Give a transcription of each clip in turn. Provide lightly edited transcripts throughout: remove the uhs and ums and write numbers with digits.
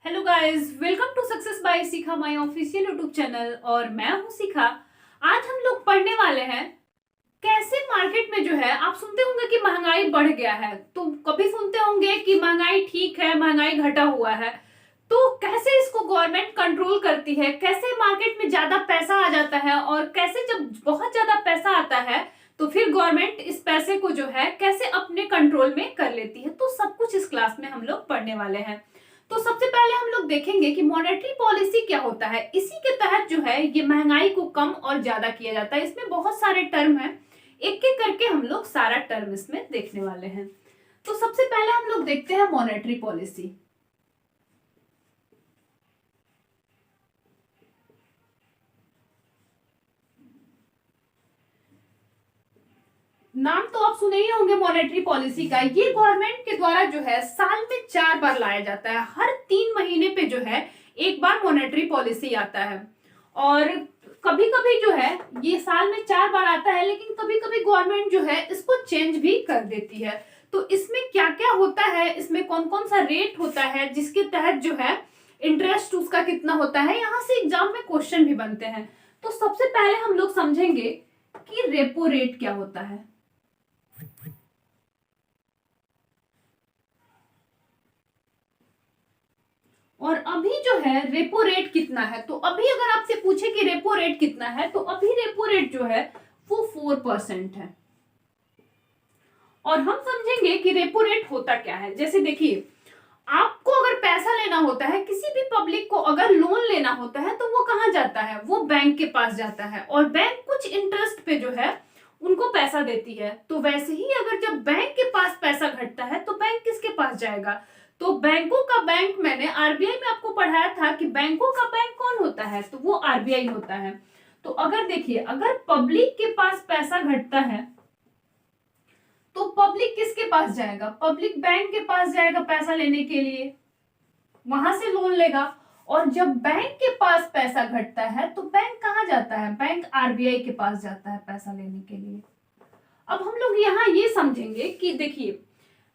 Hello guys, welcome to success by Shikha my official YouTube channel. और मैं हूं शिखा। आज हम लोग पढ़ने वाले हैं कैसे मार्केट में जो है, आप सुनते होंगे कि महंगाई बढ़ गया है, तो कभी सुनते होंगे कि महंगाई ठीक है, महंगाई घटा हुआ है। तो कैसे इसको गवर्नमेंट कंट्रोल करती है, कैसे मार्केट में ज्यादा पैसा आ जाता है, और कैसे जब बहुत ज्यादा पैसा आता है तो फिर गवर्नमेंट इस पैसे को जो है कैसे अपने कंट्रोल में कर लेती है। तो सब कुछ इस क्लास में हम लोग पढ़ने वाले हैं। तो सबसे पहले हम लोग देखेंगे कि मॉनेटरी पॉलिसी क्या होता है। इसी के तहत जो है ये महंगाई को कम और ज्यादा किया जाता है। इसमें बहुत सारे टर्म हैं, एक एक करके हम लोग सारा टर्म इसमें देखने वाले हैं। तो सबसे पहले हम लोग देखते हैं मॉनेटरी पॉलिसी। नाम तो आप सुने ही होंगे मॉनेटरी पॉलिसी का। ये गवर्नमेंट के द्वारा जो है साल में 4 बार लाया जाता है। हर 3 महीने पे जो है एक बार मॉनेटरी पॉलिसी आता है। और कभी कभी जो है ये साल में 4 बार आता है, लेकिन कभी कभी गवर्नमेंट जो है इसको चेंज भी कर देती है। तो इसमें क्या क्या होता है, इसमें कौन कौन सा रेट होता है जिसके तहत जो है इंटरेस्ट उसका कितना होता है, यहाँ से एग्जाम में क्वेश्चन भी बनते हैं। तो सबसे पहले हम लोग समझेंगे कि रेपो रेट क्या होता है। और अभी जो है रेपो रेट कितना है, तो अभी अगर आपसे पूछे कि रेपो रेट कितना है, तो अभी रेपो रेट जो है वो 4% है। और हम समझेंगे कि रेपो रेट होता क्या है। जैसे देखिए, आपको अगर पैसा लेना होता है, किसी भी पब्लिक को अगर लोन लेना होता है, तो वो कहाँ जाता है, वो बैंक के पास जाता है। और बैंक कुछ इंटरेस्ट पे जो है उनको पैसा देती है। तो वैसे ही अगर जब बैंक के पास पैसा घटता है तो बैंक किसके पास जाएगा, तो बैंकों का बैंक। मैंने आरबीआई में आपको पढ़ाया था कि बैंकों का बैंक कौन होता है, तो वो आरबीआई होता है। तो अगर देखिए, अगर पब्लिक के पास पैसा घटता है तो पब्लिक किसके पास जाएगा, पब्लिक बैंक के पास जाएगा पैसा लेने के लिए, वहां से लोन लेगा। और जब बैंक के पास पैसा घटता है तो बैंक कहाँ जाता है, बैंक आरबीआई के पास जाता है पैसा लेने के लिए। अब हम लोग यहाँ ये समझेंगे कि देखिए,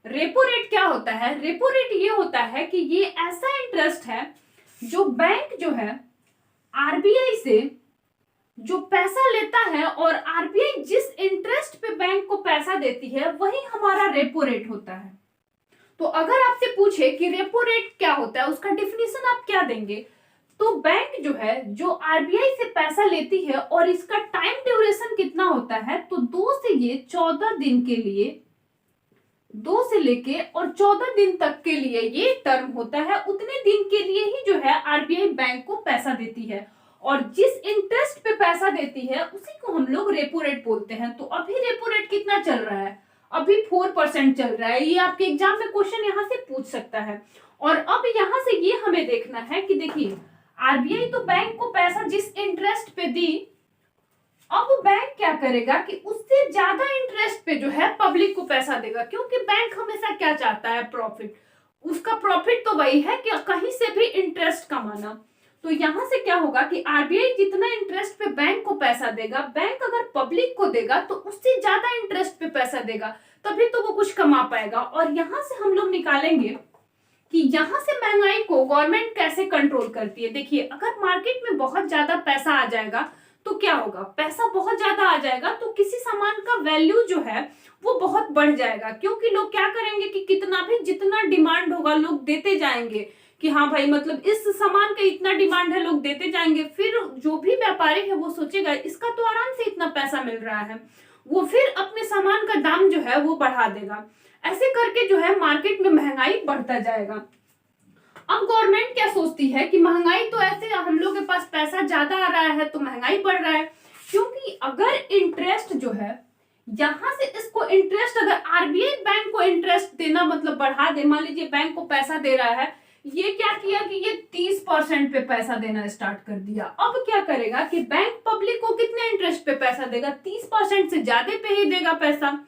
रेपो रेट क्या होता है। रेपो रेट ये होता है कि ये ऐसा इंटरेस्ट है जो बैंक जो है आरबीआई से जो पैसा लेता है, और आरबीआई जिस इंटरेस्ट पे बैंक को पैसा देती है वही हमारा रेपो रेट होता है। तो अगर आपसे पूछे कि रेपो रेट क्या होता है, उसका डिफिनीशन आप क्या देंगे, तो बैंक जो है जो आरबीआई से पैसा लेती है और इसका टाइम ड्यूरेशन कितना होता है, तो 2 से ये 14 दिन के लिए, 2 से लेके और 14 दिन तक के लिए ये टर्म होता है। उतने दिन के लिए ही जो है आरबीआई बैंक को पैसा देती है, और जिस इंटरेस्ट पे पैसा देती है उसी को हम लोग रेपो रेट बोलते हैं। तो अभी रेपो रेट कितना चल रहा है, अभी 4% चल रहा है। ये आपके एग्जाम में क्वेश्चन यहाँ से पूछ सकता है। और अब यहाँ से ये हमें देखना है कि देखिए, आरबीआई तो बैंक को पैसा जिस इंटरेस्ट पे दी, अब बैंक क्या करेगा कि उससे ज्यादा इंटरेस्ट पे जो है पब्लिक को पैसा देगा, क्योंकि बैंक हमेशा क्या चाहता है, प्रॉफिट। उसका प्रॉफिट तो वही है कि कहीं से भी इंटरेस्ट कमाना। तो यहां से क्या होगा कि आरबीआई जितना इंटरेस्ट पे बैंक को पैसा देगा, बैंक अगर पब्लिक को देगा तो उससे ज्यादा इंटरेस्ट पे पैसा देगा, तभी तो वो कुछ कमा पाएगा। और यहां से हम लोग निकालेंगे कि यहां से महंगाई को गवर्नमेंट कैसे कंट्रोल करती है। देखिए, अगर मार्केट में बहुत ज्यादा पैसा आ जाएगा तो क्या होगा, पैसा बहुत ज्यादा आ जाएगा तो किसी सामान का वैल्यू जो है वो बहुत बढ़ जाएगा, क्योंकि लोग क्या करेंगे कि कितना भी जितना डिमांड होगा लोग देते जाएंगे कि हाँ भाई, मतलब इस सामान का इतना डिमांड है, लोग देते जाएंगे। फिर जो भी व्यापारी है वो सोचेगा इसका तो आराम से इतना पैसा मिल रहा है, वो फिर अपने सामान का दाम जो है वो बढ़ा देगा। ऐसे करके जो है मार्केट में महंगाई बढ़ता जाएगा। अब गवर्नमेंट क्या सोचती है कि महंगाई तो ऐसे, हम लोग के पास पैसा ज्यादा आ रहा है तो महंगाई बढ़ रहा है, क्योंकि अगर इंटरेस्ट जो है यहां से इसको इंटरेस्ट, अगर आरबीआई बैंक को इंटरेस्ट देना मतलब बढ़ा दे, मान लीजिए बैंक को पैसा दे रहा है, ये क्या किया कि ये 30% पे पैसा देना स्टार्ट कर दिया। अब क्या करेगा कि बैंक पब्लिक को कितने इंटरेस्ट पे पैसा देगा, 30% से ज्यादा पे ही देगा पैसा।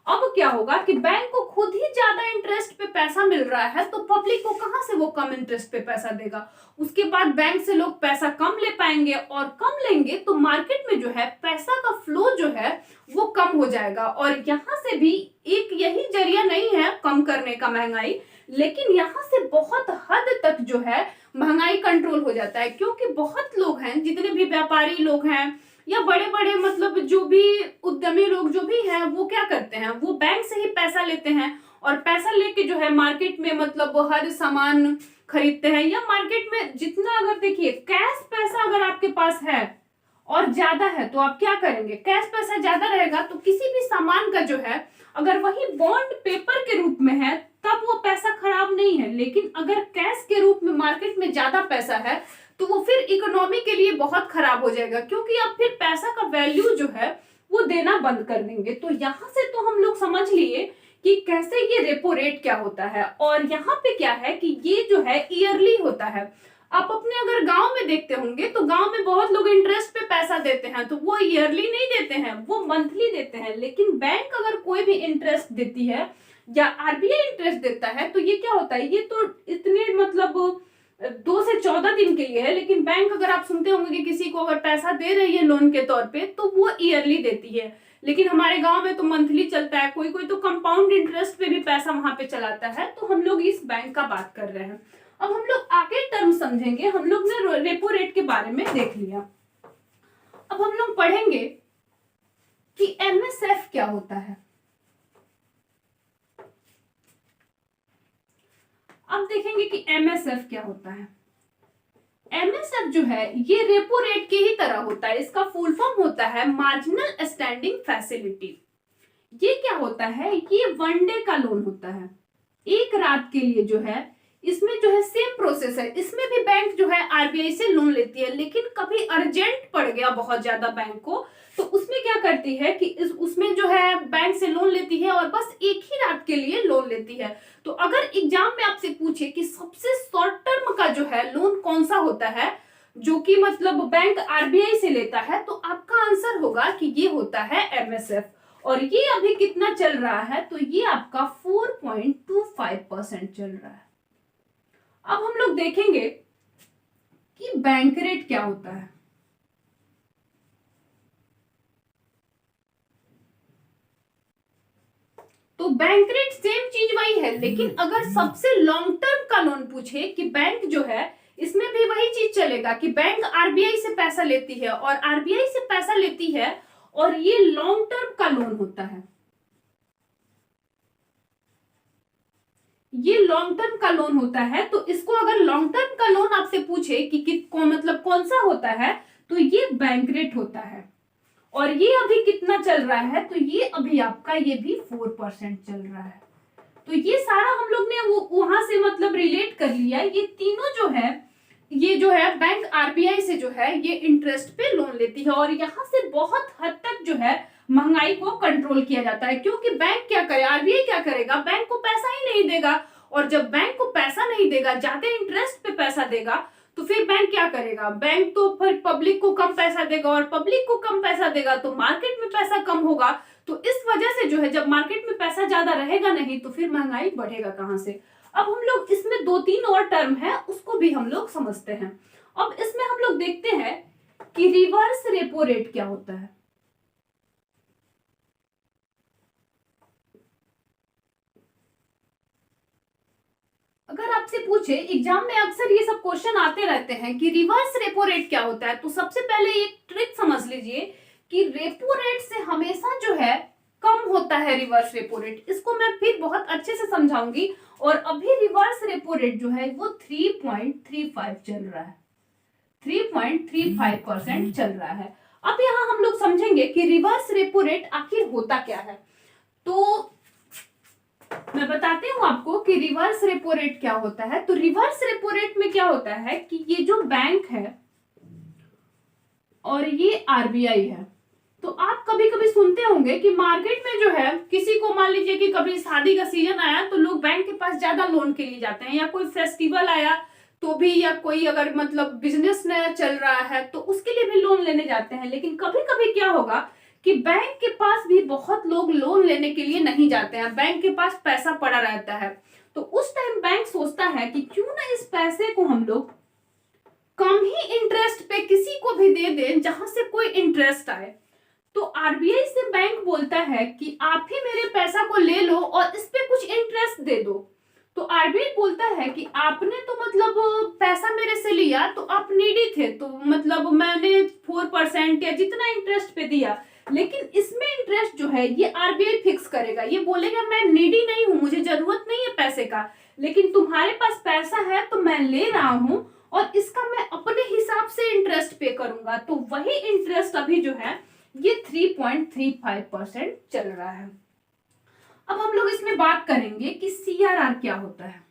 अब क्या होगा कि बैंक को खुद ही ज्यादा इंटरेस्ट पे पैसा मिल रहा है तो पब्लिक को कहां से वो कम इंटरेस्ट पे पैसा देगा। उसके बाद बैंक से लोग पैसा कम ले पाएंगे और कम लेंगे तो मार्केट में जो है पैसा का फ्लो जो है वो कम हो जाएगा। और यहाँ से भी एक यही जरिया नहीं है कम करने का महंगाई, लेकिन यहाँ से बहुत हद तक जो है महंगाई कंट्रोल हो जाता है, क्योंकि बहुत लोग हैं, जितने भी व्यापारी लोग हैं या बड़े बड़े मतलब जो भी उद्यमी लोग जो भी हैं, वो क्या करते हैं, वो बैंक से ही पैसा लेते हैं और पैसा लेके जो है मार्केट में मतलब वो हर सामान खरीदते हैं। या मार्केट में जितना अगर देखिए कैश पैसा अगर आपके पास है और ज्यादा है तो आप क्या करेंगे, कैश पैसा ज्यादा रहेगा तो किसी भी सामान का जो है अगर वही बॉन्ड पेपर के रूप में है तब वो पैसा खराब नहीं है, लेकिन अगर कैश के रूप में मार्केट में ज्यादा पैसा है तो वो फिर इकोनॉमी के लिए बहुत खराब हो जाएगा, क्योंकि अब फिर पैसा का वैल्यू जो है वो देना बंद कर देंगे। तो यहाँ से तो हम लोग समझ लिए कि कैसे ये रेपो रेट क्या होता है। और यहाँ पे क्या है कि ये जो है ईयरली होता है। आप अपने अगर गांव में देखते होंगे तो गांव में बहुत लोग इंटरेस्ट पे पैसा देते हैं, तो वो ईयरली नहीं देते हैं, वो मंथली देते हैं। लेकिन बैंक अगर कोई भी इंटरेस्ट देती है या आरबीआई इंटरेस्ट देता है तो ये क्या होता है, ये तो इतने मतलब 2 से 14 दिन के लिए है। लेकिन बैंक अगर आप सुनते होंगे कि किसी को अगर पैसा दे रही है लोन के तौर पे तो वो ईयरली देती है। लेकिन हमारे गांव में तो मंथली चलता है, कोई कोई तो कंपाउंड इंटरेस्ट पे भी पैसा वहां पे चलाता है। तो हम लोग इस बैंक का बात कर रहे हैं। अब हम लोग आगे टर्म समझेंगे। हम लोग ने रेपो रेट के बारे में देख लिया, अब हम लोग पढ़ेंगे कि एमएसएफ क्या होता है। अब देखेंगे कि एमएसएफ क्या होता है। एमएसएफ जो है ये रेपो रेट के ही तरह होता है। इसका फुल फॉर्म होता है मार्जिनल स्टैंडिंग फैसिलिटी। ये क्या होता है, ये 1 डे का लोन होता है, एक रात के लिए जो है। इसमें जो है सेम प्रोसेस है, इसमें भी बैंक जो है आरबीआई से लोन लेती है। लेकिन कभी अर्जेंट पड़ गया बहुत ज्यादा बैंक को तो उसमें क्या करती है कि उसमें जो है बैंक से लोन लेती है और बस एक ही रात के लिए लोन लेती है। तो अगर एग्जाम में आपसे पूछे कि सबसे शॉर्ट टर्म का जो है लोन कौन सा होता है जो कि मतलब बैंक आरबीआई से लेता है, तो आपका आंसर होगा कि ये होता है एमएसएफ। और ये अभी कितना चल रहा है, तो ये आपका 4.25% चल रहा है। अब हम लोग देखेंगे कि बैंक रेट क्या होता है। तो बैंक रेट सेम चीज वही है, लेकिन अगर सबसे लॉन्ग टर्म का लोन पूछे कि बैंक जो है, इसमें भी वही चीज चलेगा कि बैंक आरबीआई से पैसा लेती है और आरबीआई से पैसा लेती है और ये लॉन्ग टर्म का लोन होता है। ये लॉन्ग टर्म का लोन होता है। तो इसको अगर लॉन्ग टर्म का लोन आपसे पूछे कि मतलब कौन सा होता है, तो ये बैंक रेट होता है। और ये अभी कितना चल रहा है, तो ये अभी आपका ये भी 4% चल रहा है। तो ये सारा हम लोग ने वहां से मतलब रिलेट कर लिया। ये तीनों जो है, ये जो है बैंक आरबीआई से जो है ये इंटरेस्ट पे लोन लेती है और यहाँ से बहुत हद तक जो है महंगाई को कंट्रोल किया जाता है। क्योंकि बैंक क्या करे, आरबीआई क्या करेगा, बैंक को पैसा ही नहीं देगा। और जब बैंक को पैसा नहीं देगा, ज्यादा इंटरेस्ट पे पैसा देगा, तो फिर बैंक क्या करेगा, बैंक तो फिर पब्लिक को कम पैसा देगा और पब्लिक को कम पैसा देगा तो मार्केट में पैसा कम होगा। तो इस वजह से जो है जब मार्केट में पैसा ज्यादा रहेगा नहीं तो फिर महंगाई बढ़ेगा कहां से। अब हम लोग इसमें 2-3 और टर्म है, उसको भी हम लोग समझते हैं। अब इसमें हम लोग देखते हैं कि रिवर्स रेपो रेट क्या होता है। अगर आपसे पूछे एग्जाम में, अक्सर ये सब क्वेश्चन आते रहते हैं कि रिवर्स रेपो रेट क्या होता है, तो सबसे पहले एक ट्रिक समझ लीजिए कि रेपो रेट से हमेशा जो है कम होता है रिवर्स रेपो रेट। इसको मैं फिर बहुत अच्छे से समझाऊंगी। और अभी रिवर्स रेपो रेट जो है वो 3.35 चल रहा है, 3.35% चल रहा है। अब यहाँ हम लोग समझेंगे कि रिवर्स रेपो रेट आखिर होता क्या है। तो मैं बताती हूँ आपको कि रिवर्स रेपो रेट क्या होता है। तो रिवर्स रेपो रेट में क्या होता है कि ये जो बैंक है और ये आरबीआई है, तो आप कभी कभी सुनते होंगे कि मार्केट में जो है किसी को, मान लीजिए कि कभी शादी का सीजन आया तो लोग बैंक के पास ज्यादा लोन के लिए जाते हैं, या कोई फेस्टिवल आया तो भी, या कोई अगर मतलब बिजनेस नया चल रहा है तो उसके लिए भी लोन लेने जाते हैं। लेकिन कभी कभी क्या होगा कि बैंक के पास भी बहुत लोग लोन लेने के लिए नहीं जाते हैं, बैंक के पास पैसा पड़ा रहता है। तो उस टाइम बैंक सोचता है कि क्यों ना इस पैसे को हम लोग कम ही इंटरेस्ट पे किसी को भी दे दें जहां से कोई इंटरेस्ट आए। तो आरबीआई से बैंक बोलता है कि आप ही मेरे पैसा को ले लो और इस पे कुछ इंटरेस्ट दे दो। तो आरबीआई बोलता है कि आपने तो मतलब पैसा मेरे से लिया तो आप नीडी थे, तो मतलब मैंने 4% या जितना इंटरेस्ट पे दिया, लेकिन इसमें इंटरेस्ट जो है ये आरबीआई फिक्स करेगा। ये बोलेगा मैं नीडी नहीं हूं, मुझे जरूरत नहीं है पैसे का, लेकिन तुम्हारे पास पैसा है तो मैं ले रहा हूं और इसका मैं अपने हिसाब से इंटरेस्ट पे करूंगा। तो वही इंटरेस्ट अभी जो है ये 3.35% चल रहा है। अब हम लोग इसमें बात करेंगे कि सीआरआर क्या होता है।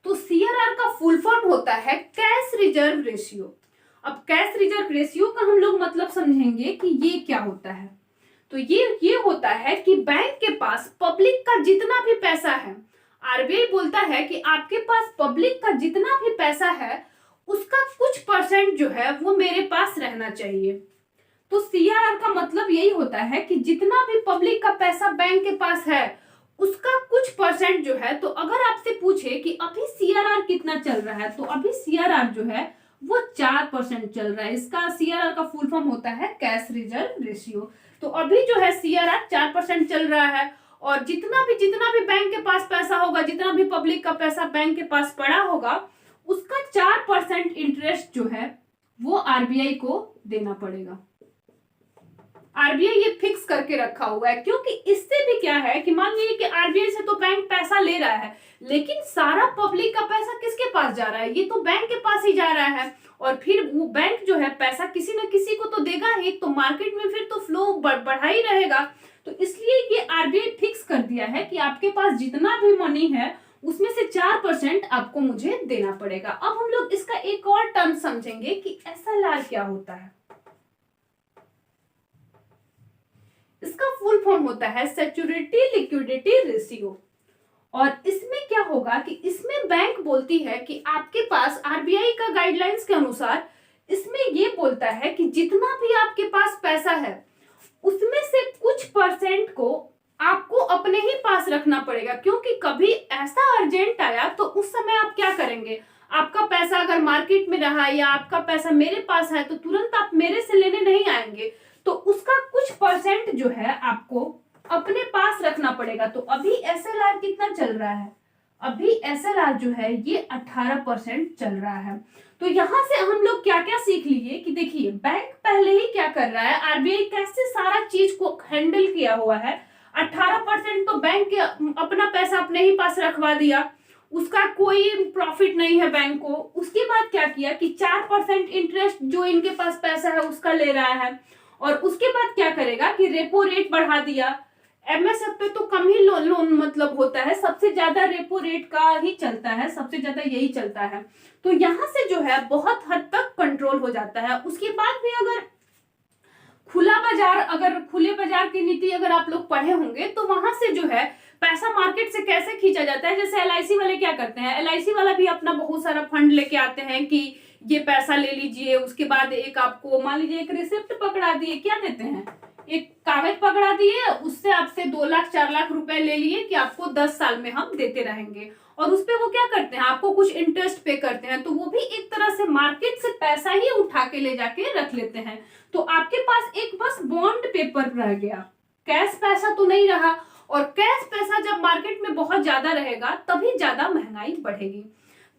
तो सीआरआर का फुल फॉर्म होता है कैश रिजर्व रेशियो। अब कैश रिजर्व रेशियो का हम लोग मतलब समझेंगे कि ये क्या होता है। तो ये होता है कि बैंक के पास पब्लिक का जितना भी पैसा है, आरबीआई बोलता है कि आपके पास पब्लिक का जितना भी पैसा है उसका कुछ परसेंट जो है वो मेरे पास रहना चाहिए। तो सीआरआर का मतलब यही होता है कि जितना भी पब्लिक का पैसा बैंक के पास है उसका कुछ परसेंट जो है, तो अगर आपसे पूछे कि अभी सीआरआर कितना चल रहा है, तो अभी सीआरआर जो है वो 4% चल रहा है। इसका सीआरआर का फुल फॉर्म होता है कैश रिजर्व रेशियो। तो अभी जो है सीआरआर 4% चल रहा है और जितना भी बैंक के पास पैसा होगा, जितना भी पब्लिक का पैसा बैंक के पास पड़ा होगा, उसका 4% इंटरेस्ट जो है वो आरबीआई को देना पड़ेगा। आरबीआई ये फिक्स करके रखा हुआ है, क्योंकि इससे भी क्या है कि मान लीजिए कि आरबीआई से तो बैंक पैसा ले रहा है, लेकिन सारा पब्लिक का पैसा किसके पास जा रहा है, ये तो बैंक के पास ही जा रहा है। और फिर वो बैंक जो है पैसा किसी न किसी को तो देगा ही, तो मार्केट में फिर तो फ्लो बढ़ा ही रहेगा। तो इसलिए ये आरबीआई फिक्स कर दिया है कि आपके पास जितना भी मनी है उसमें से 4% आपको मुझे देना पड़ेगा। अब हम लोग इसका एक और टर्म समझेंगे कि एसएलआर क्या होता है। इसका फुल फॉर्म होता है सिक्योरिटी लिक्विडिटी रेशियो। और इसमें क्या होगा कि इसमें बैंक बोलती है कि आपके पास आरबीआई का गाइडलाइंस के अनुसार इसमें ये बोलता है कि जितना भी आपके पास पैसा है उसमें से कुछ परसेंट को आपको अपने ही पास रखना पड़ेगा, क्योंकि कभी ऐसा अर्जेंट आया तो उस समय आप क्या करेंगे, आपका पैसा अगर मार्केट में रहा या आपका पैसा मेरे पास है तो तुरंत आप मेरे से लेने नहीं आएंगे, तो उसका कुछ परसेंट जो है आपको अपने पास रखना पड़ेगा। तो अभी एसएलआर कितना चल रहा है, अभी एसएलआर जो है ये 18% चल रहा है। तो यहां से हम लोग क्या क्या सीख लिए कि देखिए बैंक पहले ही क्या कर रहा है, आरबीआई कैसे सारा चीज को हैंडल किया हुआ है। 18% तो बैंक के अपना पैसा अपने ही पास रखवा दिया, उसका कोई प्रॉफिट नहीं है बैंक को। उसके बाद क्या किया कि 4% इंटरेस्ट जो इनके पास पैसा है उसका ले रहा है, और उसके बाद क्या करेगा कि रेपो रेट बढ़ा दिया। एमएसएफ पे तो कम ही लोन मतलब होता है, सबसे ज्यादा रेपो रेट का ही चलता है, सबसे ज्यादा यही चलता है। तो यहां से जो है बहुत हद तक कंट्रोल हो जाता है। उसके बाद भी अगर खुले बाजार की नीति अगर आप लोग पढ़े होंगे तो वहां से जो है पैसा मार्केट से कैसे खींचा जाता है। जैसे एलआईसी वाले क्या करते हैं, एलआईसी वाला भी अपना बहुत सारा फंड लेके आते हैं कि ये पैसा ले लीजिए, उसके बाद एक आपको मान लीजिए एक रिसिप्ट पकड़ा दिए, क्या देते हैं, एक कागज पकड़ा दिए, उससे आपसे 2 लाख 4 लाख रुपए ले लिए कि आपको 10 साल में हम देते रहेंगे, और उस पे वो क्या करते हैं, आपको कुछ इंटरेस्ट पे करते हैं। तो वो भी एक तरह से मार्केट से पैसा ही उठा के ले जाके रख लेते हैं। तो आपके पास एक बस बॉन्ड पेपर रह गया, कैश पैसा तो नहीं रहा। और कैश पैसा जब मार्केट में बहुत ज्यादा रहेगा तभी ज्यादा महंगाई बढ़ेगी।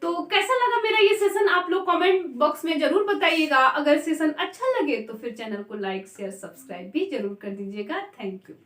तो कैसा लगा मेरा ये सेशन, आप लोग कमेंट बॉक्स में जरूर बताइएगा। अगर सेशन अच्छा लगे तो फिर चैनल को लाइक शेयर सब्सक्राइब भी जरूर कर दीजिएगा। Thank you.